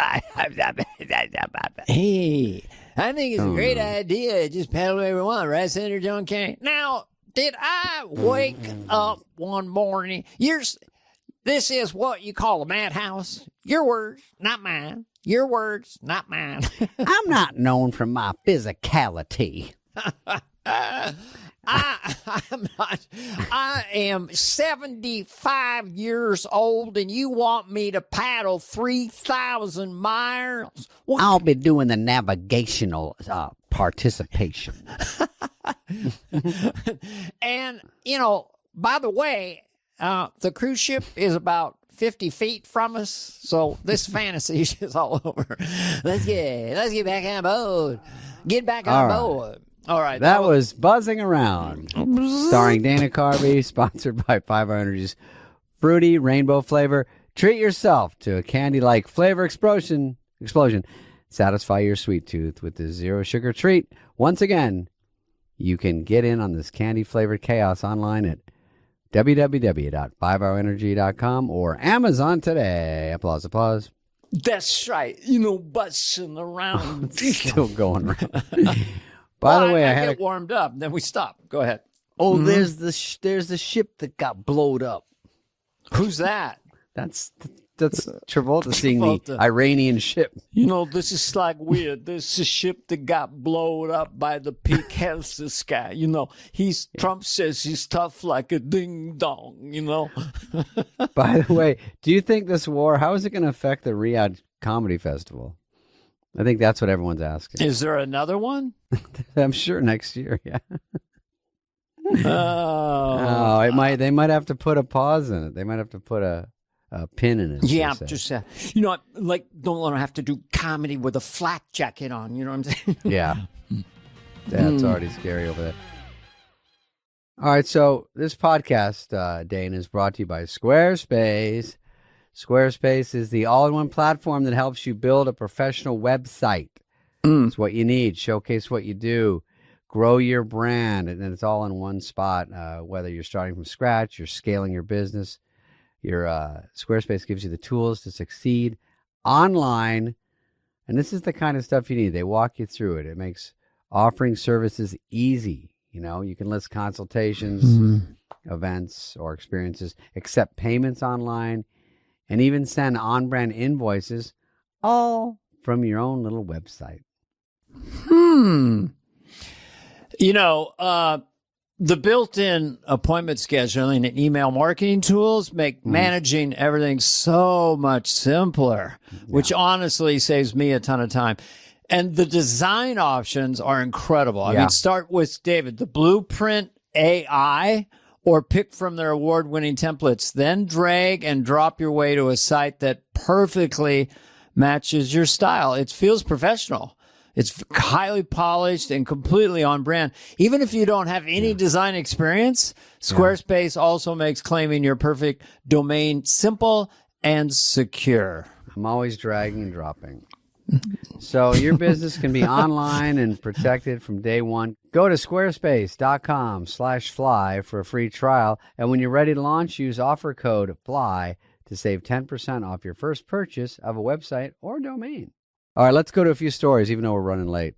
Hey, I think it's a great idea. Just paddle wherever we want, right, Senator John Kennedy? Now, did I wake up one morning? This is what you call a madhouse. Your words, not mine. Your words, not mine. I'm not known for my physicality. I'm not. I am 75 years old, and you want me to paddle 3,000 miles? What? I'll be doing the navigational participation. And, by the way, the cruise ship is about 50 feet from us, so this fantasy is all over. Let's get back on board. Get back on board. All right. That was Buzzing Around, starring Dana Carvey, sponsored by 5 Hour Energy's fruity rainbow flavor. Treat yourself to a candy-like flavor explosion. Satisfy your sweet tooth with this zero sugar treat. Once again, you can get in on this candy-flavored chaos online at www.5hourenergy.com or Amazon today. Applause, applause. That's right. Buzzing around. Still going around. By the way, I had get warmed up. Then we stop. Go ahead. Oh, there's the ship that got blowed up. Who's that? That's Travolta seeing the Iranian ship. This is like weird. This is a ship that got blown up by the Pete Health guy. Trump says he's tough like a ding dong. By the way, do you think this war? How is it going to affect the Riyadh Comedy Festival? I think that's what everyone's asking. Is there another one? I'm sure next year. Yeah. Oh, They might have to put a pause in it. They might have to put a pin in it. Yeah, just don't let them have to do comedy with a flak jacket on. You know what I'm saying? Yeah, that's already scary over there. All right, so this podcast, Dane, is brought to you by Squarespace. Squarespace is the all-in-one platform that helps you build a professional website. It's what you need. Showcase what you do. Grow your brand, and it's all in one spot. Whether you're starting from scratch, you're scaling your business, your Squarespace gives you the tools to succeed online. And this is the kind of stuff you need. They walk you through it. It makes offering services easy. You can list consultations, events, or experiences, accept payments online, and even send on-brand invoices, all from your own little website. The built-in appointment scheduling and email marketing tools make managing everything so much simpler, which honestly saves me a ton of time. And the design options are incredible. I mean, start with, David, the Blueprint AI, or pick from their award-winning templates. Then drag and drop your way to a site that perfectly matches your style. It feels professional. It's highly polished and completely on brand. Even if you don't have any design experience, Squarespace also makes claiming your perfect domain simple and secure. I'm always dragging and dropping. So your business can be online and protected from day one. Go to squarespace.com/fly for a free trial. And when you're ready to launch, use offer code FLY to save 10% off your first purchase of a website or domain. All right, let's go to a few stories, even though we're running late.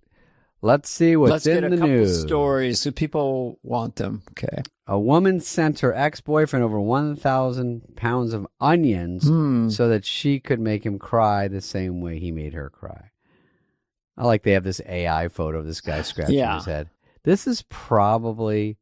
Let's see what's in the news. Let's get a couple stories so people want them. Okay. A woman sent her ex-boyfriend over 1,000 pounds of onions so that she could make him cry the same way he made her cry. I like they have this AI photo of this guy scratching his head. This is probably...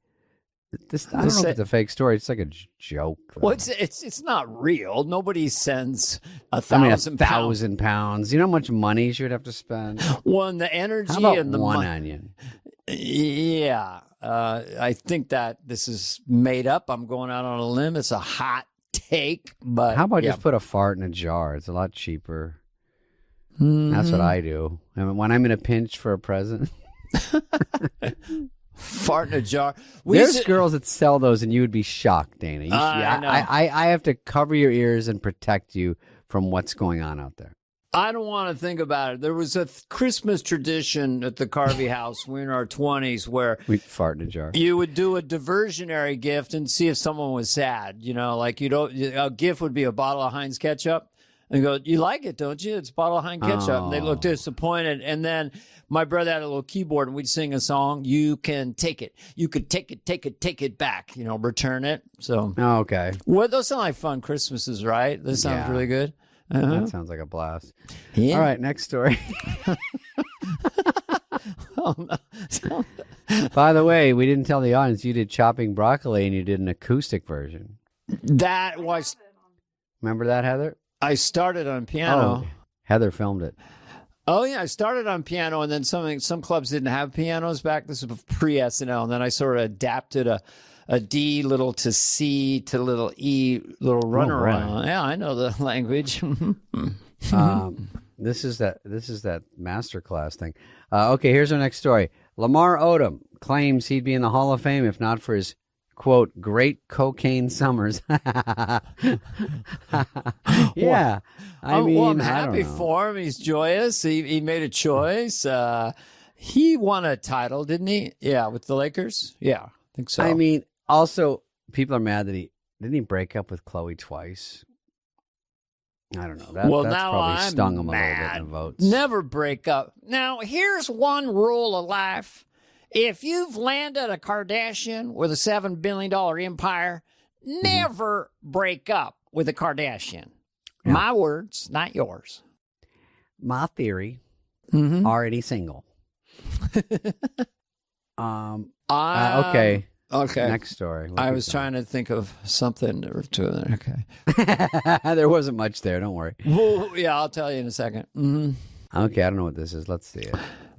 I don't know if it's a fake story. It's like a joke. Well, it's not real. Nobody sends 1,000 pounds. You know how much money she would have to spend? Well, and the energy how about and the one onion. Yeah. I think that this is made up. I'm going out on a limb. It's a hot take. But how about just put a fart in a jar? It's a lot cheaper. That's what I do. I mean, when I'm in a pinch for a present. Fart in a jar. There's girls that sell those, and you would be shocked, Dana. I have to cover your ears and protect you from what's going on out there. I don't want to think about it. There was a Christmas tradition at the Carvey house. We were in our 20s where we'd fart in a jar. You would do a diversionary gift and see if someone was sad. A gift would be a bottle of Heinz ketchup. And go, you like it, don't you? It's a bottle of Heinz ketchup. And they looked disappointed. And then my brother had a little keyboard, and we'd sing a song. You can take it. You could take it back. Return it. So. Oh, okay. Well, those sound like fun Christmases, right? This sounds really good. That sounds like a blast. Yeah. All right, next story. Oh, no. By the way, we didn't tell the audience you did Chopping Broccoli and you did an acoustic version. That was. Remember that, Heather? I started on piano. Oh, Heather filmed it. Oh yeah, I started on piano, and then some clubs didn't have pianos back. This was pre-SNL, and then I sort of adapted a D little to C to little E little runaround. Yeah, I know the language. This is that masterclass thing. Okay, here's our next story. Lamar Odom claims he'd be in the Hall of Fame if not for his, quote, great cocaine summers. Yeah. I'm happy for him. He's joyous. He made a choice. He won a title, didn't he? Yeah, with the Lakers. Yeah, I think so. I mean, also, people are mad that didn't break up with Chloe twice? I don't know. That's now probably I'm stung him mad. a little bit in the votes. Never break up. Now, here's one rule of life. If you've landed a Kardashian with a $7 billion empire, never break up with a Kardashian. Yeah. My words, not yours. My theory, already single. Okay. Okay. Next story. I was trying to think of something to okay. There wasn't much there. Don't worry. Well, yeah, I'll tell you in a second. Okay, I don't know what this is. Let's see it.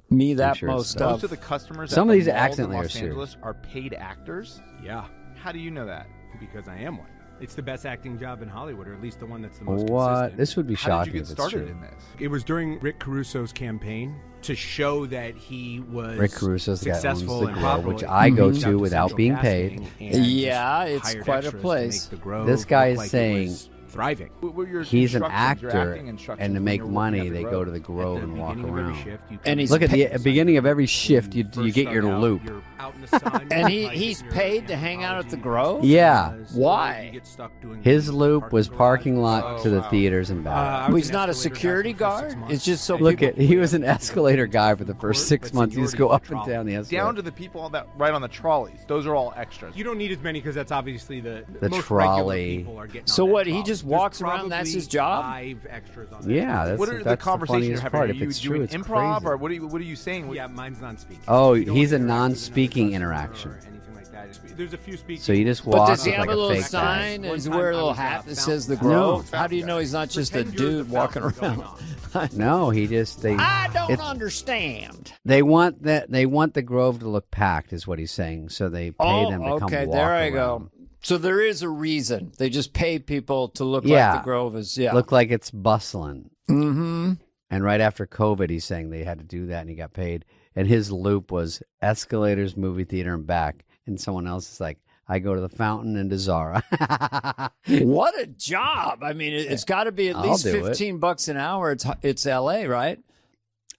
Most of the customers. Some at of these the malls accidentally in are Los serious. Angeles are paid actors. Yeah, How do you know that? because I am one. It's the best acting job in Hollywood, or at least the one that's the most What? consistent. This would be How did shocking you if get it's started true. in this? It was during Rick Caruso's campaign to show that he was Rick Caruso's the guy who owns successful the and Grove, popular. which I go He to without central being casting paid. and Yeah, just it's hired quite a extras to place. make the Grove This guy look is like it saying was thriving. What were your He's an instructions, your actor, acting instructions and to when make you were working money, at the they Grove? go to the Grove At the and walk beginning of every around. shift, you And he's Look at the paid- beginning of every shift, you first get your start out, loop. you're out in the sun, And like he's you're paid in to hang out at the anthropology, Grove? Yeah. because Why? you get stuck doing His the loop was parking garage. lot to the theaters and back. I Well, was he's an not a escalator security guy for 6 guard? months. It's just so Look people- at he was an escalator guy for the first Court, 6 but months. You just go seniority up and was down the escalator. Down to the people that ride on the trolleys. Those are all extras. You don't need as many because that's obviously the trolley. most regular people are getting So on that what, he trolley. just There's walks around, that's his probably job? 5 extras on that Yeah, trolley. that's What are the that's conversations you're funniest having? part. Are If you it's doing true, it's improv, crazy. or what are you saying? Yeah, mine's non-speaking. Oh, You don't he's a interact with another non-speaking customer interaction. or anything like that. There's a few speaking. So you just But walk does he with have like a little fake sign? guy. Does he One wear a time little I was hat a that says the fountain Grove? guy. How do you know he's not just a Pretend you're the dude walking fountain going around? on. No, he just I don't it's- understand. They want the Grove to look packed, is what he's saying. So they pay them to come okay, walk there I around. go. So there is a reason. They just pay people to look Yeah. like the Grove is, yeah. Look like it's bustling. Mm-hmm. And right after COVID, he's saying they had to do that, and he got paid. And his loop was escalators, movie theater, and back. And someone else is like, I go to the Fountain and to Zara. What a job. I mean, it's got to be at I'll least do it. $15 an hour. It's L.A., right?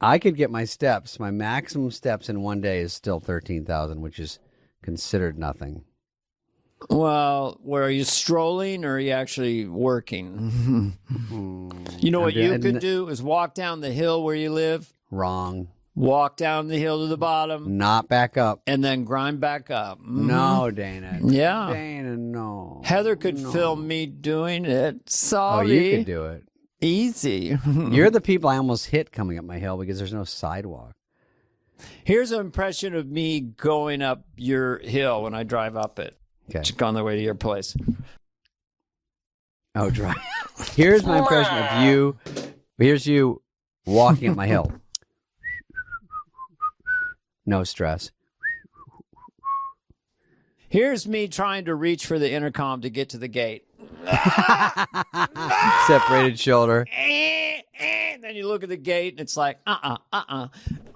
I could get my steps. My maximum steps in one day is still 13,000, which is considered nothing. Well, where are you strolling or are you actually working? You know what you could do is walk down the hill where you live, Wrong. walk down the hill to the bottom, Not back up. and then grind back up. Mhm. No, Dana. Yeah. Dana, no. Heather could No. film me doing it. Oh, Sorry. you could do it. Easy. You're the people I almost hit coming up my hill because there's no sidewalk. Here's an impression of me going up your hill when I drive up it. Okay. On the way to your place. Oh, dry. Here's my impression of you. Here's you walking up my hill. No stress. Here's me trying to reach for the intercom to get to the gate. Separated shoulder. Then you look at the gate and it's like,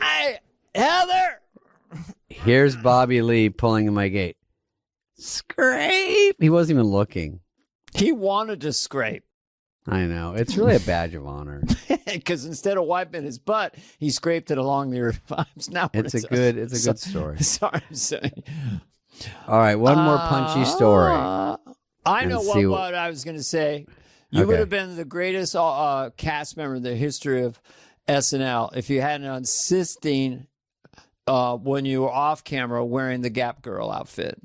Hey, Heather! Here's Bobby Lee pulling in my gate. Scrape. He wasn't even looking. He wanted to scrape. I know. It's really a badge of honor. Because instead of wiping his butt, he scraped it along the earpipes. Now It's a good story. Sorry, I'm saying. All right, one more punchy story. I And know see what I was going to say. You Okay. would have been the greatest cast member in the history of SNL if you hadn't insisting when you were off camera wearing the Gap Girl outfit.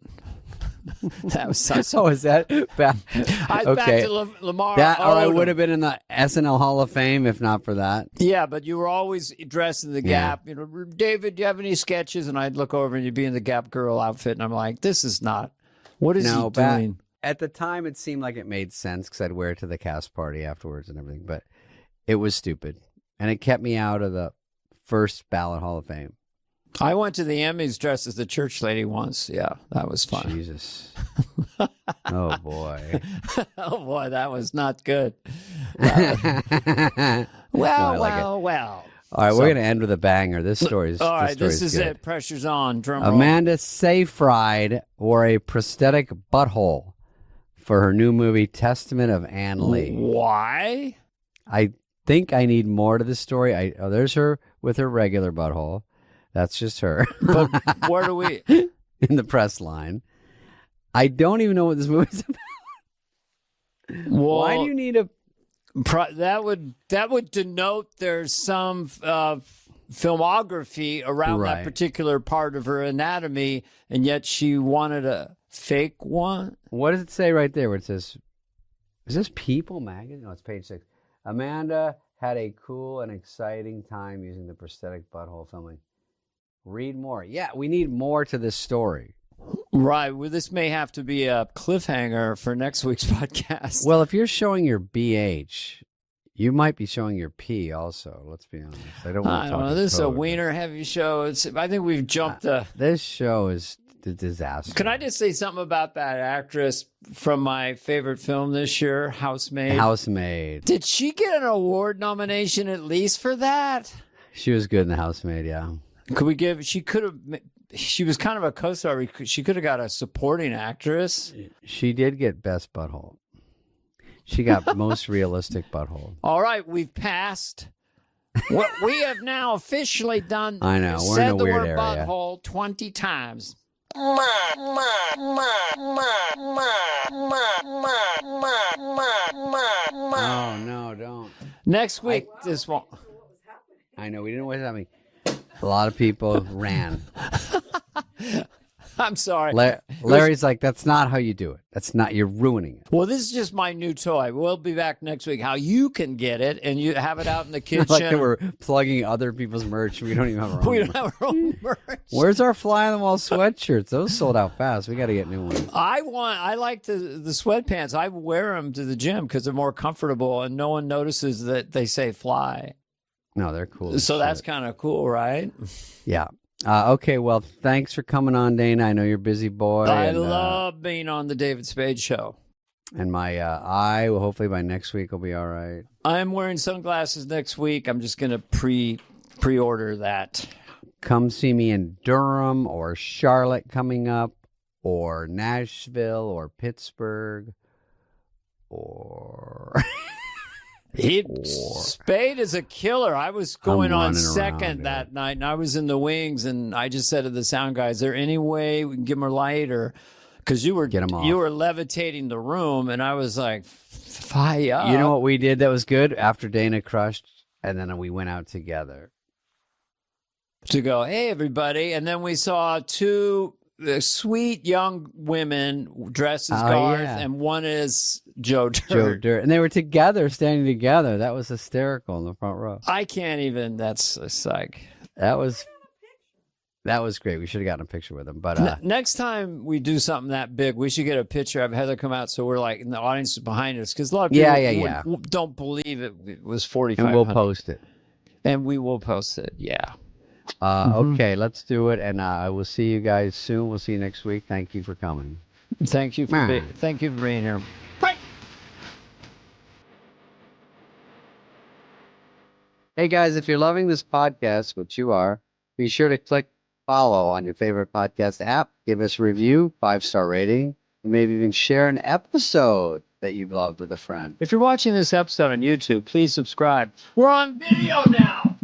That was so. So is that back? Back Okay. to Lamar. That or I Odom. would have been in the SNL Hall of Fame if not for that. Yeah, but you were always dressed in the Yeah. Gap. You know, David, do you have any sketches? And I'd look over and you'd be in the Gap girl outfit, and I'm like, this is not. What is he doing? At the time, it seemed like it made sense because I'd wear it to the cast party afterwards and everything, but it was stupid, and it kept me out of the first ballot Hall of Fame. I went to the Emmys dressed as the church lady once. Yeah, that was fun. Jesus. Oh boy. Oh boy, that was not good. Well, Well. All right, we're going to end with a banger. This story's All right, this is good. it. Pressure's on. Drum roll. Amanda Seyfried wore a prosthetic butthole for her new movie, Testament of Ann Lee. Why? I think I need more to the story. There's her with her regular butthole. That's just her. But where do we? In the press line. I don't even know what this movie's about. Well, Why do you need a... that would denote there's some filmography around that Right. particular part of her anatomy, and yet she wanted a fake one. What does it say right there where it says... Is this People magazine? No, it's page 6. Amanda had a cool and exciting time using the prosthetic butthole filming. Read more. Yeah, we need more to this story. Right. Well, this may have to be a cliffhanger for next week's podcast. Well, if you're showing your BH, you might be showing your P also. Let's be honest. I don't want to talk know. in This is a code, wiener heavy show. I think we've jumped the. This show is a disaster. Can I just say something about that actress from my favorite film this year, Housemaid? Housemaid. Did she get an award nomination at least for that? She was good in The Housemaid, yeah. Could we give? She could have. She was kind of a co-star. She could have got a supporting actress. She did get best butthole. She got most realistic butthole. All right, we've passed. We have now officially done. I know, we're said in a the weird word area. butthole 20 times. Oh, no, don't. Next week, this won't. I know, we didn't know what was happening. A lot of people ran. I'm sorry. Larry's like, that's not how you do it. That's not, you're ruining it. Well, this is just my new toy. We'll be back next week. How you can get it, and you have it out in the kitchen. Like that we're plugging other people's merch. We don't even have our own. We don't have our own merch. Where's our fly on the wall sweatshirts? Those sold out fast. We got to get new ones. I like the sweatpants. I wear them to the gym because they're more comfortable, and no one notices that they say fly. No, they're cool. So that's kind of cool, right? Yeah. Okay, well, thanks for coming on, Dana. I know you're a busy boy. I love being on the David Spade Show. And my eye, well, hopefully by next week, will be all right. I'm wearing sunglasses next week. I'm just going to pre-order that. Come see me in Durham or Charlotte coming up or Nashville or Pittsburgh or... Spade is a killer. I was going on second around, that night, and I was in the wings, and I just said to the sound guy, is there any way we can give him a light? Or because you were levitating the room, and I was like, fire up. You know what we did that was good? After Dana crushed, and then we went out together. To go, hey, everybody. And then we saw two sweet young women dressed as Garth, and one is Joe Dirt. And they were together, standing together. That was hysterical in the front row. I can't even. That's a psych. That was great. We should have gotten a picture with them. But next time we do something that big, we should get a picture of Heather come out so we're like, and the audience is behind us, because a lot of people don't believe it was 45. And we'll post it. And we will post it. Yeah. Okay, let's do it. And I will see you guys soon. We'll see you next week. Thank you for coming. Thank you for being here. Bye. Hey guys, if you're loving this podcast, which you are, be sure to click follow on your favorite podcast app. Give us a review, 5-star rating, and maybe even share an episode that you loved with a friend. If you're watching this episode on YouTube, please subscribe. We're on video now.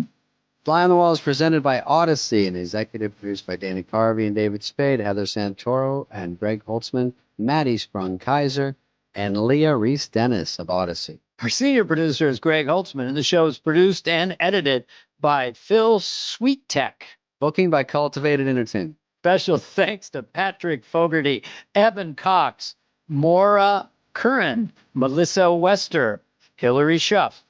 Fly on the Wall is presented by Audacy and executive produced by Dana Carvey and David Spade, Heather Santoro and Greg Holtzman, Maddie Sprung-Kaiser, and Leah Reese-Dennis of Audacy. Our senior producer is Greg Holtzman, and the show is produced and edited by Phil Sweettek. Booking by Cultivated Entertainment. Special thanks to Patrick Fogarty, Evan Cox, Maura Curran, Melissa Wester, Hillary Schuff,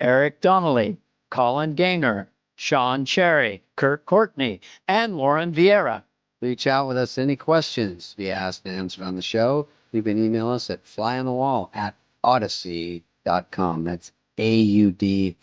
Eric Donnelly, Colin Gaynor, Sean Cherry, Kurt Courtney, and Lauren Vieira. Reach out with us any questions to be asked and answered on the show. You can email us at flyonthewall@audacy.com. That's AUDACY.com.